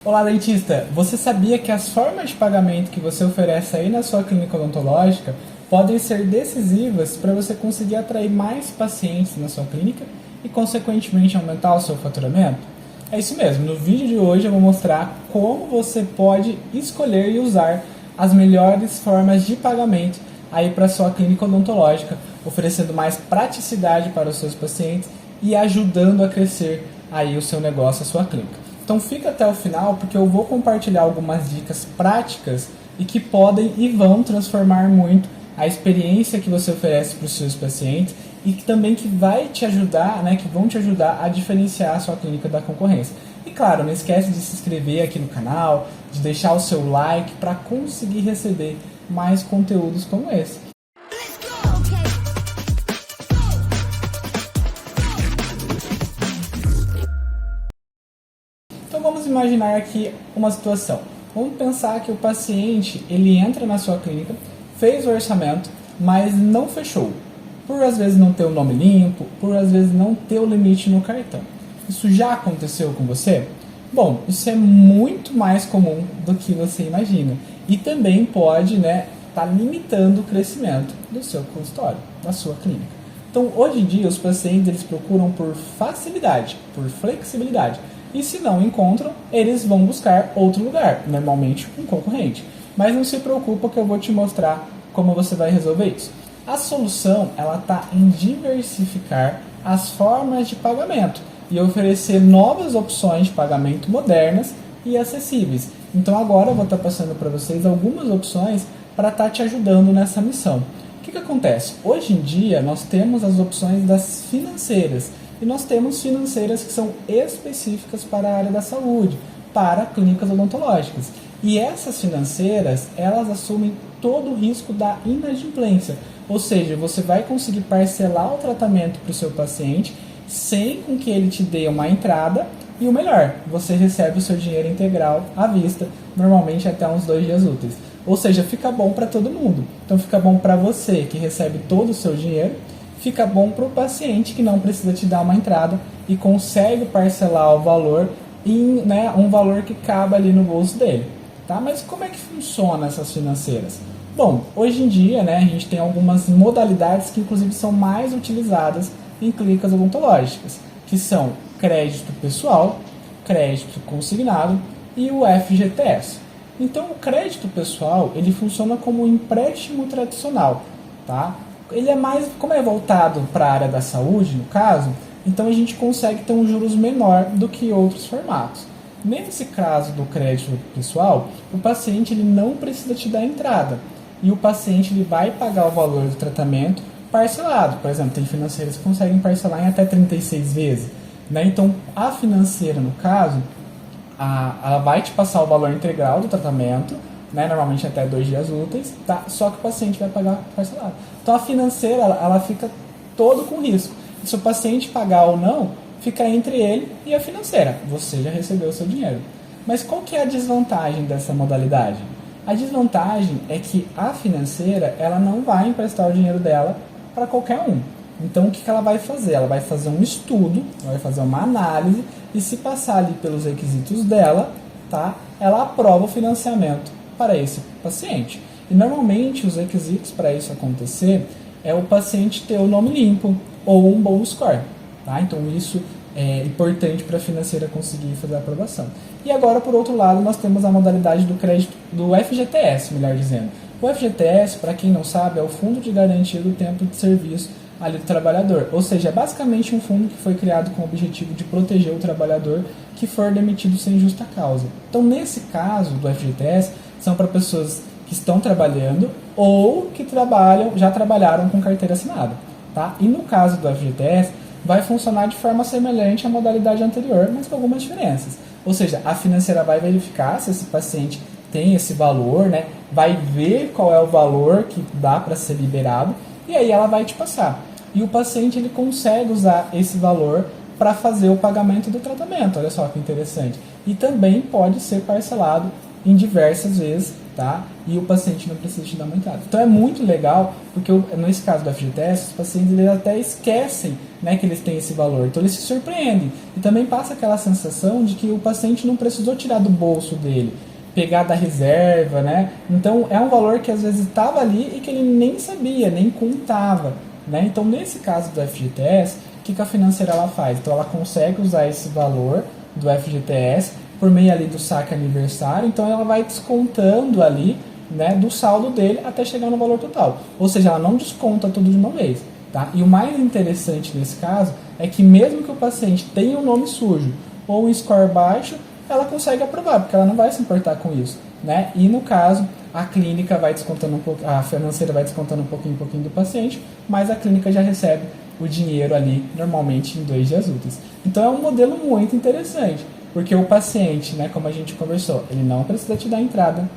Olá, dentista! Você sabia que as formas de pagamento que você oferece aí na sua clínica odontológica podem ser decisivas para você conseguir atrair mais pacientes na sua clínica e, consequentemente, aumentar o seu faturamento? É isso mesmo, no vídeo de hoje eu vou mostrar como você pode escolher e usar as melhores formas de pagamento aí para a sua clínica odontológica, oferecendo mais praticidade para os seus pacientes e ajudando a crescer aí o seu negócio, a sua clínica. Então fica até o final porque eu vou compartilhar algumas dicas práticas e que podem e vão transformar muito a experiência que você oferece para os seus pacientes e que também vai te ajudar, que vão te ajudar a diferenciar a sua clínica da concorrência. E claro, não esquece de se inscrever aqui no canal, de deixar o seu like para conseguir receber mais conteúdos como esse. Então vamos imaginar aqui uma situação. Vamos pensar que o paciente ele entra na sua clínica, fez o orçamento, mas não fechou. Por às vezes não ter o nome limpo, por às vezes não ter o limite no cartão. Isso já aconteceu com você? Bom, isso é muito mais comum do que você imagina. E também pode tá limitando o crescimento do seu consultório, da sua clínica. Então hoje em dia os pacientes eles procuram por facilidade, por flexibilidade. E se não encontram, eles vão buscar outro lugar, normalmente um concorrente. Mas não se preocupa que eu vou te mostrar como você vai resolver isso. A solução está em diversificar as formas de pagamento e oferecer novas opções de pagamento modernas e acessíveis. Então agora eu vou estar passando para vocês algumas opções para estar te ajudando nessa missão. O que acontece? Hoje em dia nós temos as opções das financeiras. E nós temos financeiras que são específicas para a área da saúde, para clínicas odontológicas. E essas financeiras, elas assumem todo o risco da inadimplência. Ou seja, você vai conseguir parcelar o tratamento para o seu paciente sem com que ele te dê uma entrada. E o melhor, você recebe o seu dinheiro integral à vista, normalmente até uns 2 dias úteis. Ou seja, fica bom para todo mundo. Então fica bom para você que recebe todo o seu dinheiro, fica bom para o paciente que não precisa te dar uma entrada e consegue parcelar o valor em um valor que cabe ali no bolso dele. Tá? Mas como é que funciona essas financeiras? Bom, hoje em dia a gente tem algumas modalidades que inclusive são mais utilizadas em clínicas odontológicas, que são crédito pessoal, crédito consignado e o FGTS. Então o crédito pessoal ele funciona como um empréstimo tradicional, tá? Ele é mais, como é voltado para a área da saúde, no caso, então a gente consegue ter um juros menor do que outros formatos. Nesse caso do crédito pessoal, o paciente ele não precisa te dar entrada e o paciente ele vai pagar o valor do tratamento parcelado. Por exemplo, tem financeiras que conseguem parcelar em até 36 vezes. Então, a financeira, no caso, ela vai te passar o valor integral do tratamento, normalmente até 2 dias úteis, tá? Só que o paciente vai pagar parcelado. Então a financeira ela fica todo com risco. Se o paciente pagar ou não, fica entre ele e a financeira. Você já recebeu o seu dinheiro. Mas qual que é a desvantagem dessa modalidade? A desvantagem é que a financeira ela não vai emprestar o dinheiro dela para qualquer um. Então o que ela vai fazer? Ela vai fazer um estudo, ela vai fazer uma análise e se passar ali pelos requisitos dela, tá? Ela aprova o financiamento para esse paciente. E normalmente os requisitos para isso acontecer é o paciente ter o nome limpo ou um bom score. Tá? Então isso é importante para a financeira conseguir fazer a aprovação. E agora, por outro lado, nós temos a modalidade do crédito do FGTS, melhor dizendo. O FGTS, para quem não sabe, é o Fundo de Garantia do Tempo de Serviço ali do trabalhador. Ou seja, é basicamente um fundo que foi criado com o objetivo de proteger o trabalhador que for demitido sem justa causa. Então, nesse caso do FGTS, são para pessoas que estão trabalhando ou que já trabalharam com carteira assinada. Tá? E no caso do FGTS, vai funcionar de forma semelhante à modalidade anterior, mas com algumas diferenças. Ou seja, a financeira vai verificar se esse paciente tem esse valor, vai ver qual é o valor que dá para ser liberado e aí ela vai te passar. E o paciente ele consegue usar esse valor para fazer o pagamento do tratamento. Olha só que interessante. E também pode ser parcelado em diversas vezes, tá? E o paciente não precisa te dar uma entrada. Então é muito legal, porque nesse caso do FGTS, os pacientes eles até esquecem né, que eles têm esse valor. Então eles se surpreendem. E também passa aquela sensação de que o paciente não precisou tirar do bolso dele, pegar da reserva, né? Então é um valor que às vezes estava ali e que ele nem sabia, nem contava, né? Então nesse caso do FGTS, o que a financeira ela faz? Então ela consegue usar esse valor do FGTS por meio ali do saque aniversário, então ela vai descontando ali, né, do saldo dele até chegar no valor total. Ou seja, ela não desconta tudo de uma vez. Tá? E o mais interessante nesse caso é que mesmo que o paciente tenha um nome sujo ou um score baixo, ela consegue aprovar, porque ela não vai se importar com isso, né? E no caso, a clínica vai descontando um pouco, a financeira vai descontando um pouquinho do paciente, mas a clínica já recebe o dinheiro ali, normalmente em 2 dias úteis. Então é um modelo muito interessante, porque o paciente, né, como a gente conversou, ele não precisa te dar entrada,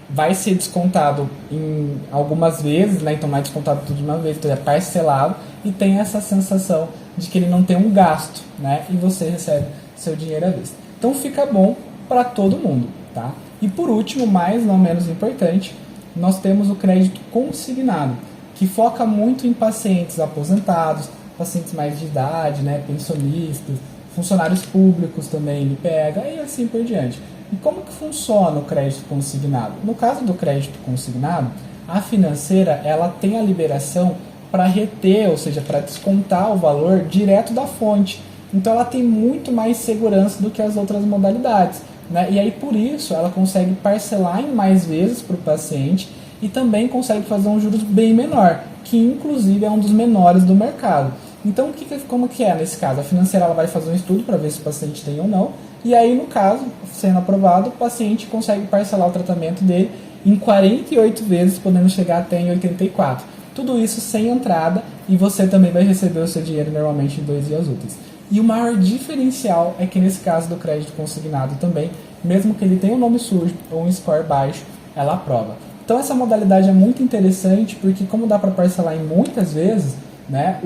vai ser descontado em algumas vezes, né? Então não é descontado tudo de uma vez, então é parcelado e tem essa sensação de que ele não tem um gasto, né? E você recebe seu dinheiro à vista. Então fica bom para todo mundo, tá? E por último, mais não menos importante, nós temos o crédito consignado, que foca muito em pacientes aposentados, pacientes mais de idade, né? Pensionistas, funcionários públicos também ele pega e assim por diante. E como que funciona o crédito consignado? No caso do crédito consignado, a financeira ela tem a liberação para reter, ou seja, para descontar o valor direto da fonte. Então ela tem muito mais segurança do que as outras modalidades, né? E aí por isso ela consegue parcelar em mais vezes para o paciente e também consegue fazer um juros bem menor, que inclusive é um dos menores do mercado. Então como que é nesse caso? A financeira ela vai fazer um estudo para ver se o paciente tem ou não, e aí no caso, sendo aprovado, o paciente consegue parcelar o tratamento dele em 48 vezes, podendo chegar até em 84. Tudo isso sem entrada, e você também vai receber o seu dinheiro normalmente em 2 dias úteis. E o maior diferencial é que nesse caso do crédito consignado também, mesmo que ele tenha um nome sujo ou um score baixo, ela aprova. Então essa modalidade é muito interessante porque como dá para parcelar em muitas vezes, né,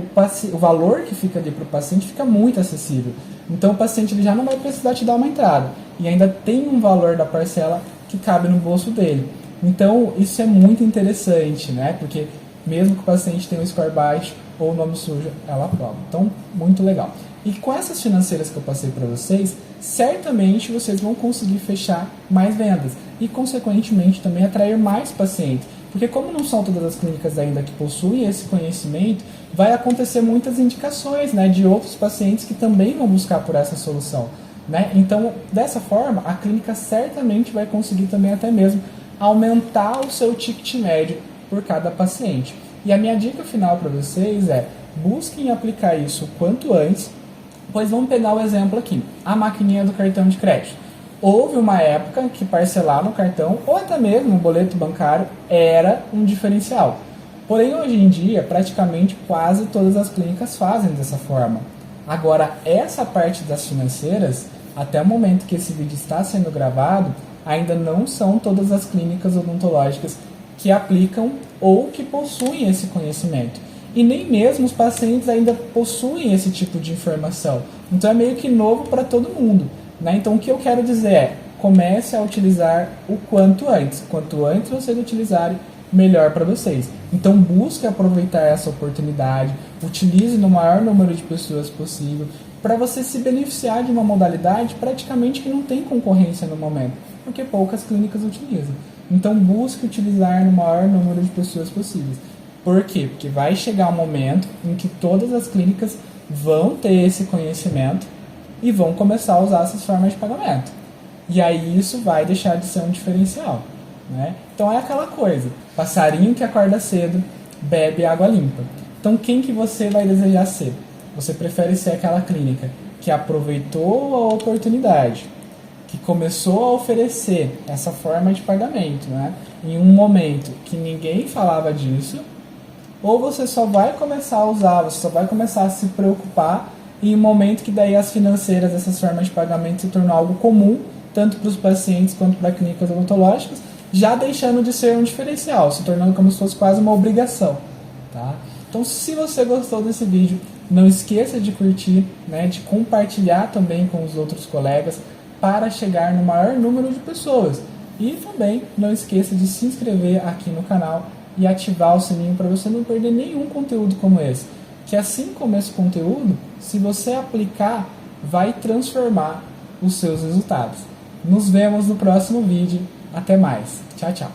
o valor que fica ali para o paciente fica muito acessível. Então o paciente ele já não vai precisar te dar uma entrada e ainda tem um valor da parcela que cabe no bolso dele. Então isso é muito interessante, né, porque mesmo que o paciente tenha um score baixo ou nome sujo, ela aprova. Então, muito legal. E com essas financeiras que eu passei para vocês, certamente vocês vão conseguir fechar mais vendas e, consequentemente, também atrair mais pacientes. Porque como não são todas as clínicas ainda que possuem esse conhecimento, vai acontecer muitas indicações, né, de outros pacientes que também vão buscar por essa solução, né? Então, dessa forma, a clínica certamente vai conseguir também até mesmo aumentar o seu ticket médio por cada paciente. E a minha dica final para vocês é: busquem aplicar isso o quanto antes, pois vamos pegar o exemplo aqui, a maquininha do cartão de crédito. Houve uma época que parcelar no cartão, ou até mesmo no boleto bancário, era um diferencial. Porém, hoje em dia, praticamente quase todas as clínicas fazem dessa forma. Agora, essa parte das financeiras, até o momento que esse vídeo está sendo gravado, ainda não são todas as clínicas odontológicas que aplicam ou que possuem esse conhecimento. E nem mesmo os pacientes ainda possuem esse tipo de informação. Então é meio que novo para todo mundo, né? Então o que eu quero dizer é: comece a utilizar o quanto antes. Quanto antes vocês utilizarem, melhor para vocês. Então busque aproveitar essa oportunidade, utilize no maior número de pessoas possível, para você se beneficiar de uma modalidade praticamente que não tem concorrência no momento, porque poucas clínicas utilizam. Então busque utilizar no maior número de pessoas possíveis. Por quê? Porque vai chegar um momento em que todas as clínicas vão ter esse conhecimento e vão começar a usar essas formas de pagamento. E aí isso vai deixar de ser um diferencial, né? Então é aquela coisa, passarinho que acorda cedo, bebe água limpa. Então quem que você vai desejar ser? Você prefere ser aquela clínica que aproveitou a oportunidade, que começou a oferecer essa forma de pagamento, né, em um momento que ninguém falava disso, ou você só vai começar a usar, você só vai começar a se preocupar em um momento que daí as financeiras, essas formas de pagamento se tornam algo comum, tanto para os pacientes quanto para clínicas odontológicas, já deixando de ser um diferencial, se tornando como se fosse quase uma obrigação, tá? Então, se você gostou desse vídeo, não esqueça de curtir, né, de compartilhar também com os outros colegas, para chegar no maior número de pessoas. E também não esqueça de se inscrever aqui no canal e ativar o sininho para você não perder nenhum conteúdo como esse. que assim como esse conteúdo, se você aplicar, vai transformar os seus resultados. Nos vemos no próximo vídeo. Até mais. Tchau, tchau.